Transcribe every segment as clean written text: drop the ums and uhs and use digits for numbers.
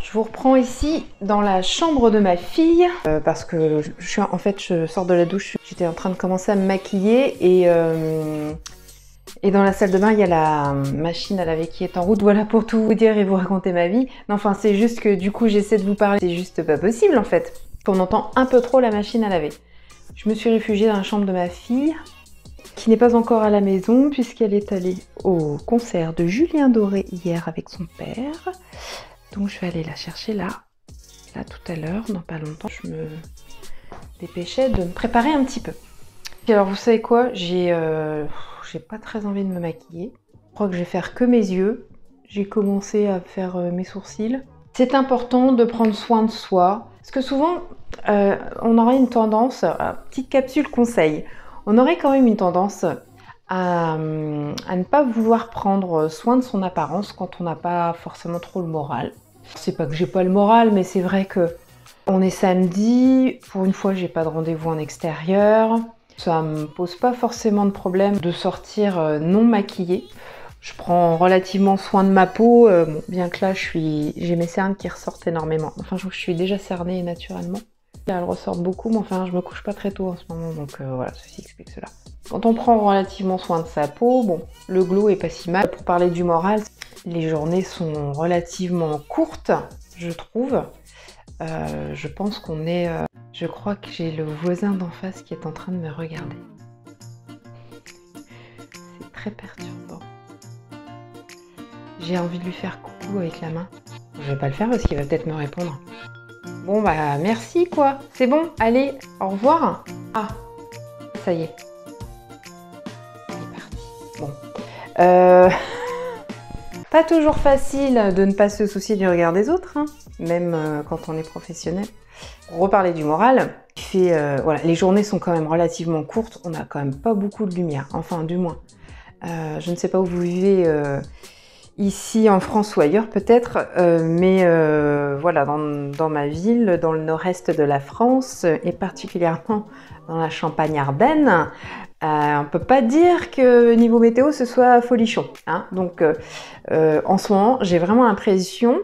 Je vous reprends ici dans la chambre de ma fille parce que en fait je sors de la douche, j'étais en train de commencer à me maquiller et dans la salle de bain il y a la machine à laver qui est en route. Voilà pour tout vous dire et vous raconter ma vie. Non, enfin c'est juste que du coup j'essaie de vous parler, c'est juste pas possible en fait. On entend un peu trop la machine à laver. Je me suis réfugiée dans la chambre de ma fille qui n'est pas encore à la maison puisqu'elle est allée au concert de Julien Doré hier avec son père. Donc je vais aller la chercher là tout à l'heure, dans pas longtemps. Je me dépêchais de me préparer un petit peu. Et alors vous savez quoi, j'ai pas très envie de me maquiller. Je crois que je vais faire que mes yeux. J'ai commencé à faire mes sourcils. C'est important de prendre soin de soi. Parce que souvent, on aurait une tendance, petite capsule conseil, on aurait quand même une tendance à ne pas vouloir prendre soin de son apparence quand on n'a pas forcément trop le moral. C'est pas que j'ai pas le moral, mais c'est vrai que on est samedi, pour une fois j'ai pas de rendez-vous en extérieur, ça me pose pas forcément de problème de sortir non maquillée. Je prends relativement soin de ma peau, bon, bien que là j'ai mes cernes qui ressortent énormément. Enfin je suis déjà cernée naturellement. Là, elles ressortent beaucoup, mais enfin je me couche pas très tôt en ce moment, donc voilà, ceci explique cela. Quand on prend relativement soin de sa peau, bon, le glow est pas si mal. Pour parler du moral, les journées sont relativement courtes, je trouve. Je pense qu'on est... je crois que j'ai le voisin d'en face qui est en train de me regarder. C'est très perturbant. J'ai envie de lui faire coucou avec la main. Je vais pas le faire parce qu'il va peut-être me répondre. Bon bah merci quoi, c'est bon, allez, au revoir. Ah, ça y est. Il est parti. Bon. Pas toujours facile de ne pas se soucier du regard des autres, hein, même quand on est professionnel. Pour reparler du moral, voilà, les journées sont quand même relativement courtes, on n'a quand même pas beaucoup de lumière, enfin du moins. Je ne sais pas où vous vivez ici en France ou ailleurs peut-être, mais voilà, dans ma ville, dans le nord-est de la France, et particulièrement dans la Champagne-Ardenne, on peut pas dire que niveau météo ce soit folichon, hein. Donc en ce moment, j'ai vraiment l'impression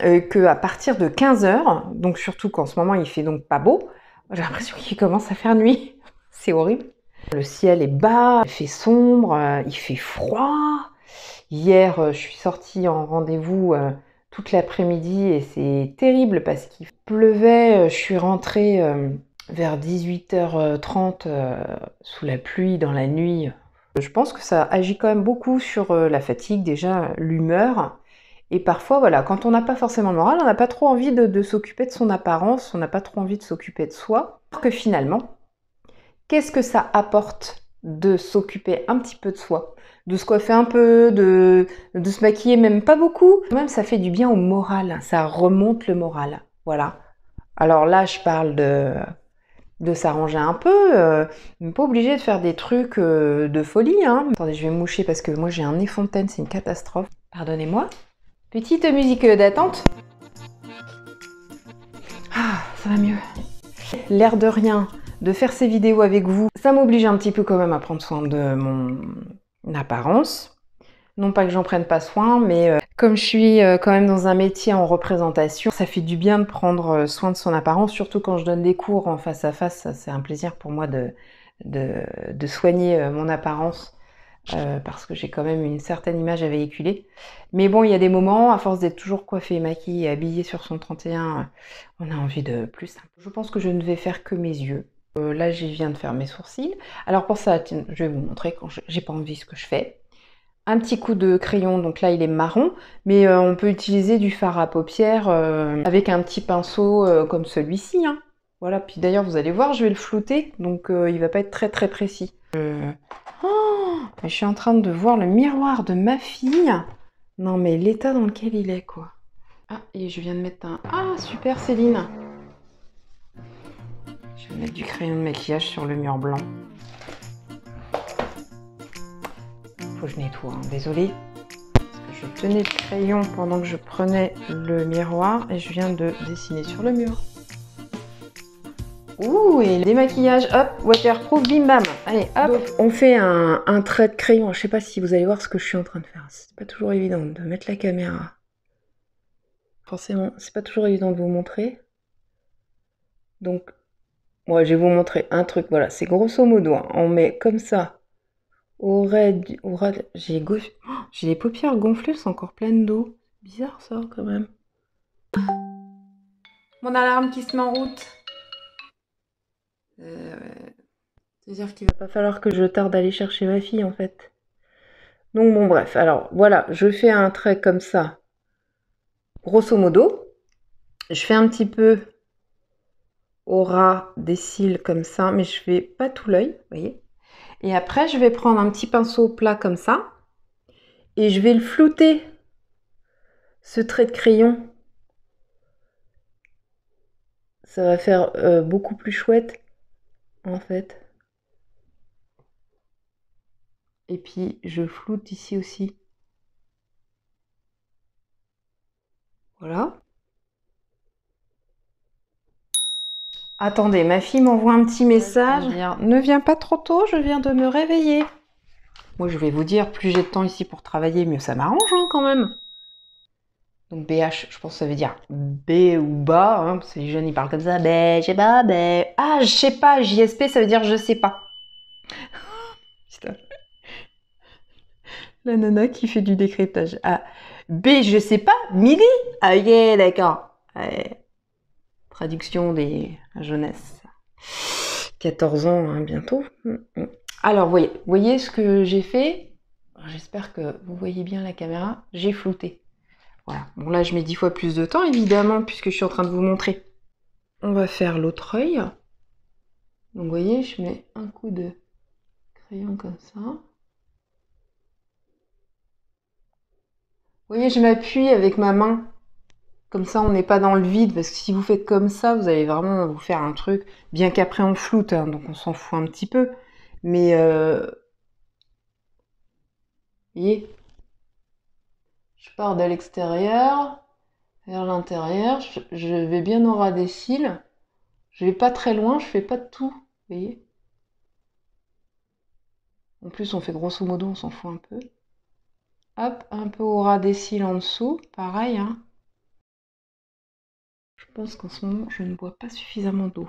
qu'à partir de 15 h, donc surtout qu'en ce moment il fait donc pas beau, j'ai l'impression qu'il commence à faire nuit. C'est horrible. Le ciel est bas, il fait sombre, il fait froid. Hier, je suis sortie en rendez-vous toute l'après-midi et c'est terrible parce qu'il pleuvait. Je suis rentrée vers 18h30 sous la pluie dans la nuit. Je pense que ça agit quand même beaucoup sur la fatigue, déjà l'humeur. Et parfois, voilà, quand on n'a pas forcément le moral, on n'a pas trop envie de s'occuper de son apparence, on n'a pas trop envie de s'occuper de soi. Alors que finalement, qu'est-ce que ça apporte de s'occuper un petit peu de soi, de se coiffer un peu, de se maquiller, même pas beaucoup. Même ça fait du bien au moral, ça remonte le moral, voilà. Alors là, je parle de s'arranger un peu, mais pas obligé de faire des trucs de folie, hein. Attendez, je vais me moucher parce que moi j'ai un nez fontaine, c'est une catastrophe. Pardonnez-moi. Petite musique d'attente. Ah, ça va mieux. L'air de rien, de faire ces vidéos avec vous, ça m'oblige un petit peu quand même à prendre soin de mon apparence. Non pas que j'en prenne pas soin, mais comme je suis quand même dans un métier en représentation, ça fait du bien de prendre soin de son apparence, surtout quand je donne des cours en face à face. C'est un plaisir pour moi de soigner mon apparence parce que j'ai quand même une certaine image à véhiculer. Mais bon, il y a des moments, à force d'être toujours coiffée, maquillée et habillée sur son 31, on a envie de plus simple. Je pense que je ne vais faire que mes yeux. Là, je viens de faire mes sourcils. Alors pour ça, tiens, je vais vous montrer quand j'ai pas envie ce que je fais. Un petit coup de crayon, donc là il est marron, mais on peut utiliser du fard à paupières avec un petit pinceau comme celui-ci, hein. Voilà, puis d'ailleurs vous allez voir, je vais le flouter, donc il va pas être très très précis. Oh, mais je suis en train de voir le miroir de ma fille. Non mais l'état dans lequel il est, quoi. Ah, et je viens de mettre un... Ah, super Céline. Je vais mettre du crayon de maquillage sur le mur blanc. Faut que je nettoie, hein. Désolée. Parce que je tenais le crayon pendant que je prenais le miroir et je viens de dessiner sur le mur. Ouh, et le démaquillage, hop, waterproof, bim bam. Allez, hop, on fait un trait de crayon. Je sais pas si vous allez voir ce que je suis en train de faire. C'est pas toujours évident de mettre la caméra Forcément, c'est pas toujours évident de vous montrer. Donc, moi, je vais vous montrer un truc. Voilà, c'est grosso modo, hein. On met comme ça au ras. J'ai les paupières gonflées, elles sont encore pleines d'eau. Bizarre ça, quand même. Mon alarme qui se met en route. C'est-à-dire qu'il va pas falloir que je tarde à aller chercher ma fille, en fait. Donc, bon, bref. Alors, voilà, je fais un trait comme ça. Grosso modo. Je fais un petit peu au ras des cils comme ça, mais je fais pas tout l'œil, vous voyez. Et après, je vais prendre un petit pinceau plat comme ça, et je vais le flouter, ce trait de crayon. Ça va faire beaucoup plus chouette, en fait. Et puis, je floute ici aussi. Voilà. Attendez, ma fille m'envoie un petit message. Ne viens pas trop tôt, je viens de me réveiller. Moi, je vais vous dire, plus j'ai de temps ici pour travailler, mieux ça m'arrange, hein, quand même. Donc BH, je pense que ça veut dire B ou bas, hein, parce que les jeunes ils parlent comme ça, je sais pas, ah, je sais pas, JSP ça veut dire je sais pas. Putain. La nana qui fait du décryptage. Ah, B, je sais pas, midi. Ah, ok, d'accord. Ouais. Traduction des jeunesse. 14 ans, hein, bientôt. Alors, voyez ce que j'ai fait. J'espère que vous voyez bien la caméra. J'ai flouté. Voilà. Bon, là, je mets 10 fois plus de temps, évidemment, puisque je suis en train de vous montrer. On va faire l'autre œil. Donc, vous voyez, je mets un coup de crayon comme ça. Vous voyez, je m'appuie avec ma main. Comme ça, on n'est pas dans le vide, parce que si vous faites comme ça, vous allez vraiment vous faire un truc. Bien qu'après, on floute, hein, donc on s'en fout un petit peu. Mais, vous voyez, je pars de l'extérieur vers l'intérieur. Je vais bien au ras des cils. Je vais pas très loin, je fais pas de tout. Vous voyez. En plus, on fait grosso modo, on s'en fout un peu. Hop, un peu au ras des cils en dessous, pareil, hein. Je pense qu'en ce moment, je ne bois pas suffisamment d'eau.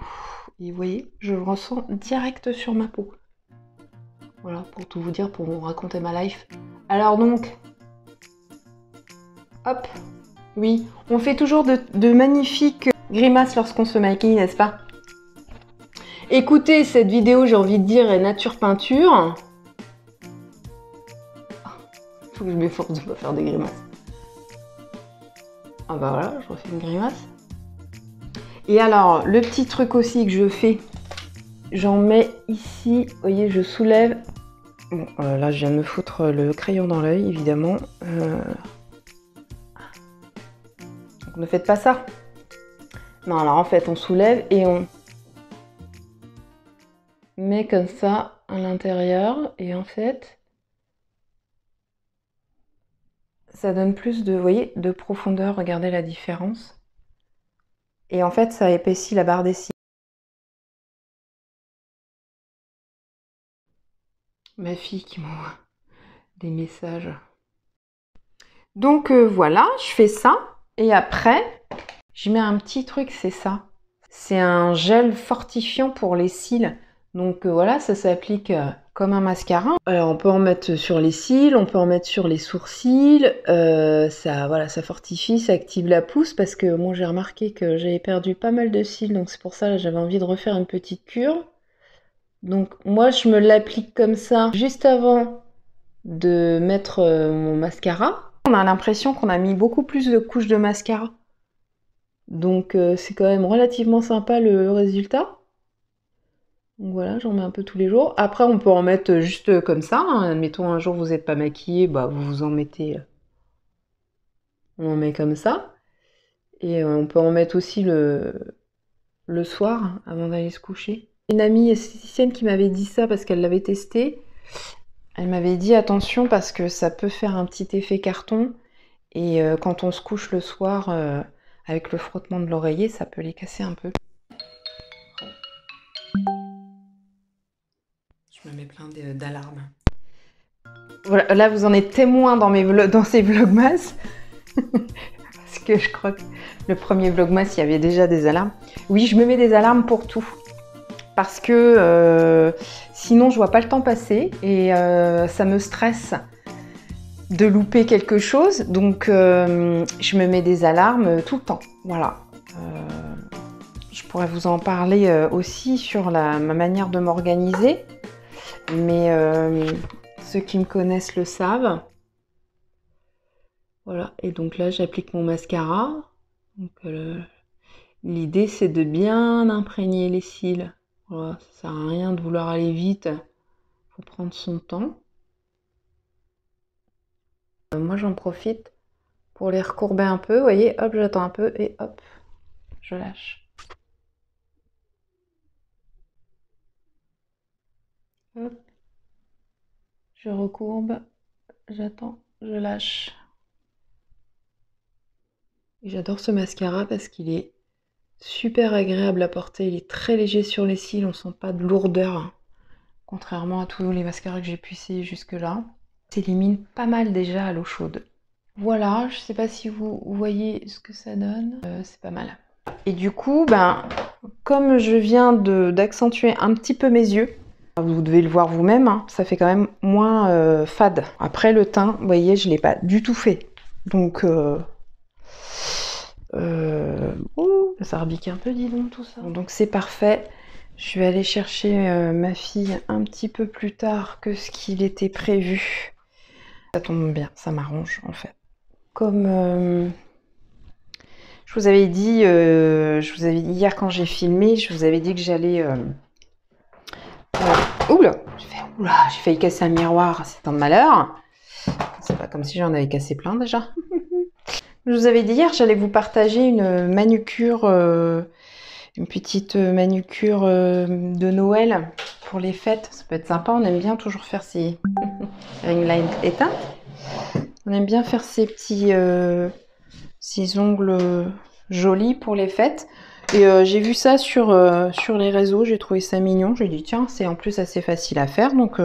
Et vous voyez, je le ressens direct sur ma peau. Voilà, pour tout vous dire, pour vous raconter ma life. Alors donc, hop, oui, on fait toujours de magnifiques grimaces lorsqu'on se maquille, n'est-ce pas? Écoutez, cette vidéo, j'ai envie de dire, est nature peinture. Faut que je m'efforce de ne pas faire des grimaces. Ah bah voilà, je refais une grimace. Et alors, le petit truc aussi que je fais, j'en mets ici, vous voyez, je soulève. Bon, là, je viens de me foutre le crayon dans l'œil, évidemment. Donc, ne faites pas ça. Non, alors en fait, on soulève et on met comme ça à l'intérieur. Et en fait, ça donne plus de, vous voyez, de profondeur. Regardez la différence. Et en fait, ça épaissit la barre des cils. Ma fille qui m'envoie des messages. Donc voilà, je fais ça. Et après, je mets un petit truc, c'est ça. C'est un gel fortifiant pour les cils. Donc voilà, ça s'applique comme un mascara. Alors on peut en mettre sur les cils, on peut en mettre sur les sourcils. Voilà, ça fortifie, ça active la pousse parce que moi j'ai remarqué que j'avais perdu pas mal de cils. Donc c'est pour ça que j'avais envie de refaire une petite cure. Donc moi je me l'applique comme ça juste avant de mettre mon mascara. On a l'impression qu'on a mis beaucoup plus de couches de mascara. Donc c'est quand même relativement sympa le résultat. Donc voilà, j'en mets un peu tous les jours. Après on peut en mettre juste comme ça, hein. Admettons un jour vous n'êtes pas maquillé, bah vous vous en mettez. On en met comme ça. Et on peut en mettre aussi le soir avant d'aller se coucher. Une amie esthéticienne qui m'avait dit ça parce qu'elle l'avait testé. Elle m'avait dit attention parce que ça peut faire un petit effet carton. Et quand on se couche le soir avec le frottement de l'oreiller, ça peut les casser un peu. Je me mets plein d'alarmes. Voilà, là vous en êtes témoin dans ces vlogmas. Parce que je crois que le premier Vlogmas, il y avait déjà des alarmes. Oui, je me mets des alarmes pour tout. Parce que sinon, je vois pas le temps passer et ça me stresse de louper quelque chose. Donc, je me mets des alarmes tout le temps. Voilà. Je pourrais vous en parler aussi sur ma manière de m'organiser. Mais ceux qui me connaissent le savent. Voilà, et donc là j'applique mon mascara. L'idée c'est de bien imprégner les cils. Voilà, ça sert à rien de vouloir aller vite, faut prendre son temps. Moi j'en profite pour les recourber un peu, vous voyez, hop j'attends un peu et hop, je lâche. Hop, je recourbe, j'attends, je lâche. J'adore ce mascara parce qu'il est super agréable à porter, il est très léger sur les cils, on sent pas de lourdeur, hein, contrairement à tous les mascaras que j'ai pu essayer jusque là. S'élimine pas mal déjà à l'eau chaude. Voilà, je sais pas si vous voyez ce que ça donne, c'est pas mal. Et du coup, comme je viens d'accentuer un petit peu mes yeux, vous devez le voir vous-même, hein, ça fait quand même moins fade. Après le teint, vous voyez, je l'ai pas du tout fait. Donc, ça rebique un peu, dis donc, tout ça. Donc c'est parfait. Je vais aller chercher ma fille un petit peu plus tard que ce qu'il était prévu. Ça tombe bien, ça m'arrange en fait. Comme je vous avais dit hier quand j'ai filmé, je vous avais dit que j'allais... Oula, j'ai failli casser un miroir, c'est un malheur. C'est pas comme si j'en avais cassé plein déjà. Je vous avais dit hier, j'allais vous partager une manucure, une petite manucure de Noël pour les fêtes. Ça peut être sympa, on aime bien toujours faire ces ring light éteintes. On aime bien faire ces petits ces ongles jolis pour les fêtes. Et j'ai vu ça sur les réseaux, j'ai trouvé ça mignon. J'ai dit tiens, c'est en plus assez facile à faire, donc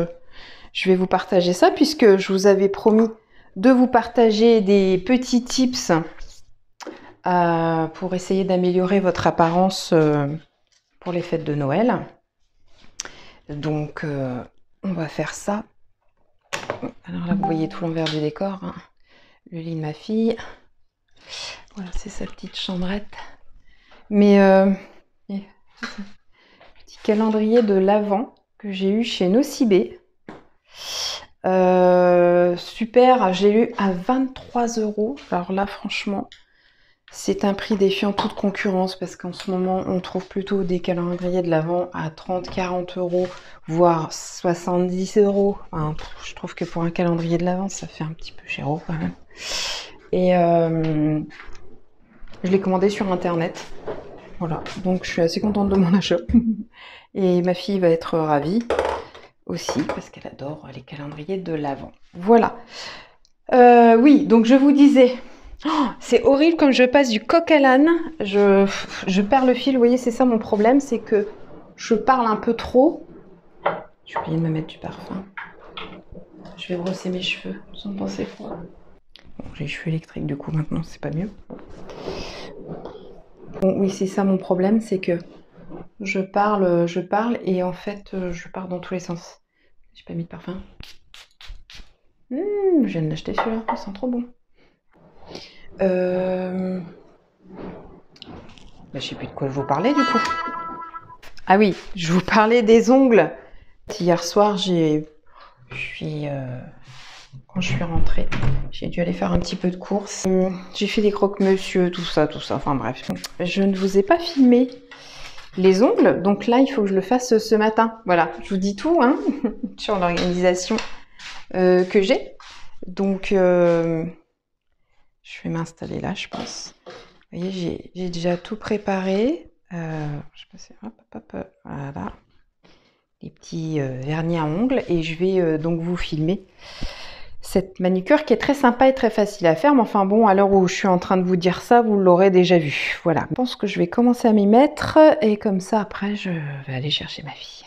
je vais vous partager ça puisque je vous avais promis de vous partager des petits tips pour essayer d'améliorer votre apparence pour les fêtes de Noël. Donc on va faire ça. Alors là vous voyez tout l'envers du décor, hein. Le lit de ma fille. Voilà, c'est sa petite chambrette. Mais petit calendrier de l'Avent que j'ai eu chez Nocibé. Super, j'ai eu à 23 €. Alors là, franchement, c'est un prix défiant toute concurrence parce qu'en ce moment, on trouve plutôt des calendriers de l'Avent à 30, 40 €, voire 70 €. Enfin, je trouve que pour un calendrier de l'Avent, ça fait un petit peu cher quand même. Et je l'ai commandé sur internet. Voilà, donc je suis assez contente de mon achat. Et ma fille va être ravie aussi parce qu'elle adore les calendriers de l'Avent. Voilà. Oui, donc je vous disais, oh, c'est horrible comme je passe du coq à l'âne. Je perds le fil, vous voyez, c'est ça mon problème, c'est que je parle un peu trop. J'ai oublié de me mettre du parfum. Je vais brosser mes cheveux, vous en pensez quoi? Bon, j'ai les cheveux électriques du coup maintenant, c'est pas mieux. Bon, oui, c'est ça mon problème, c'est que je parle et en fait, je pars dans tous les sens. J'ai pas mis de parfum. Je viens de l'acheter celui-là, il sent trop bon. Je sais plus de quoi je vous parlais du coup. Ah oui, je vous parlais des ongles. Hier soir, quand je suis rentrée, j'ai dû aller faire un petit peu de course. J'ai fait des croque-monsieur, tout ça. Enfin bref, je ne vous ai pas filmé les ongles, donc là, il faut que je le fasse ce matin. Voilà, je vous dis tout hein, sur l'organisation que j'ai. Donc, je vais m'installer là, je pense. Vous voyez, j'ai déjà tout préparé. Je sais pas si... hop, voilà. Les petits vernis à ongles. Et je vais donc vous filmer cette manucure qui est très sympa et très facile à faire. Mais enfin bon, à l'heure où je suis en train de vous dire ça, vous l'aurez déjà vu. Voilà. Je pense que je vais commencer à m'y mettre. Et comme ça, après, je vais aller chercher ma fille.